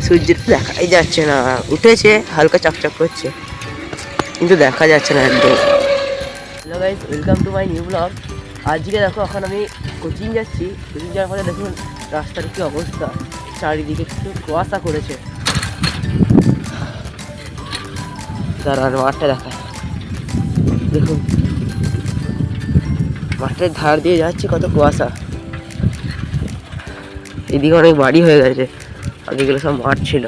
সূর্যটা দেখাই যাচ্ছে না, উঠেছে হালকা চকচক করছে কিন্তু দেখা যাচ্ছে না একদম। Hello guys, welcome to my new blog. আজকে দেখো এখন আমি কোচিং যাচ্ছি। কোচিং যাওয়ার পরে দেখুন রাস্তার কী অবস্থা, চারিদিকে একটু কুয়াশা করেছে। দাঁড়ান মাঠটা দেখায়, দেখুন মাঠের ধার দিয়ে যাচ্ছি, কত কুয়াশা। এদিকে অনেক বাড়ি হয়ে গেছে, আগেগুলো সব মাঠ ছিল।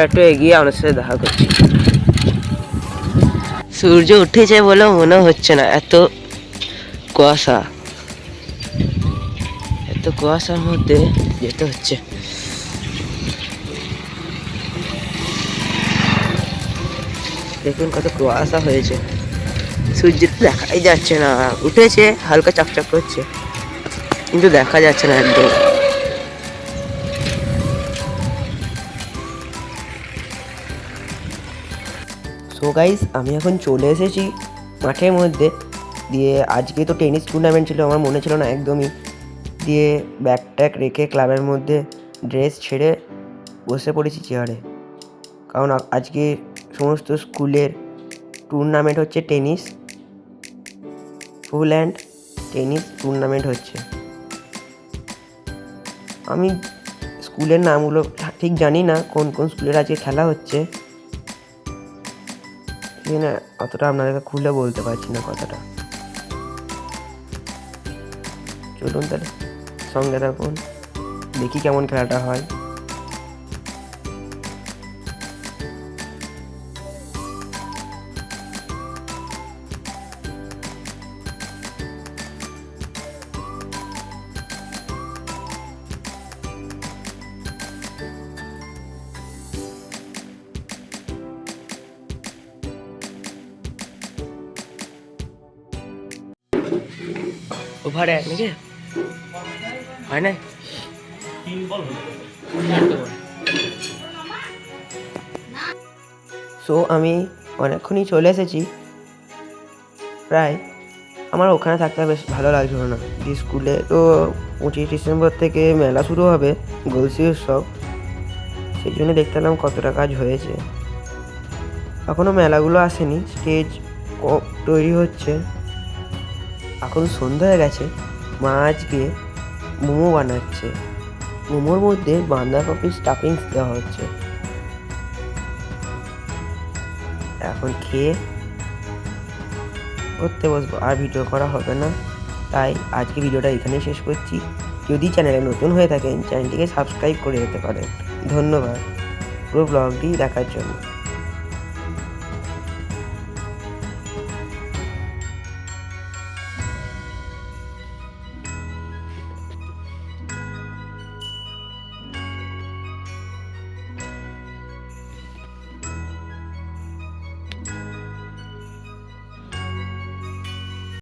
একটু এগিয়ে আমার সাথে দেখা করছি। সূর্য উঠেছে বলে মনে হচ্ছে না, এত কুয়াশা, এত কুয়াশার মধ্যে যেতে হচ্ছে। দেখুন কত কুয়াশা হয়েছে, সূর্যটা দেখাই যাচ্ছে না, উঠেছে হালকা চকচক করছে কিন্তু দেখা যাচ্ছে না একদম। সো গাইস, আমি এখন চলে এসেছি মাঠের মধ্যে। দিয়ে আজকে তো টেনিস টুর্নামেন্ট ছিল, আমার মনে ছিল না একদমই। দিয়ে ব্যাগ ট্যাগ রেখে ক্লাবের মধ্যে ড্রেস ছেড়ে বসে পড়েছি চেয়ারে, কারণ আজকে সমস্ত স্কুলের টুর্নামেন্ট হচ্ছে। Tennis, full hand tennis tournament হচ্ছে। আমি স্কুলের নামগুলো ঠিক জানি না, কোন কোন স্কুলের আজকে খেলা হচ্ছে না, অতটা আপনাদেরকে খুলে বলতে পারছি না কথাটা। চলুন তাহলে সঙ্গে থাকুন, দেখি কেমন খেলাটা হয়। ওভার এক নাকি হয় না? সো আমি অনেকক্ষণই চলে এসেছি প্রায়। আমার ওখানে থাকতে বেশ ভালো লাগছিল না। স্কুলে তো 25 ডিসেম্বর থেকে মেলা শুরু হবে, গলসি উৎসব, সেই জন্য দেখতে পেলাম কতটা কাজ হয়েছে। এখনও মেলাগুলো আসেনি, স্টেজ তৈরি হচ্ছে। এখন সন্ধ্যা হয়ে গেছে, মা আজকে মোমো বানাচ্ছে। মোমোর মধ্যে বাঁধাকপির স্টাফিংস দেওয়া হচ্ছে। এখন খেয়ে করতে বসবো, আর ভিডিও করা হবে না। তাই আজকে ভিডিওটা এখানেই শেষ করছি। যদি চ্যানেলে নতুন হয়ে থাকেন, চ্যানেলটিকে সাবস্ক্রাইব করে যেতে পারেন। ধন্যবাদ পুরো ব্লগটি দেখার জন্য।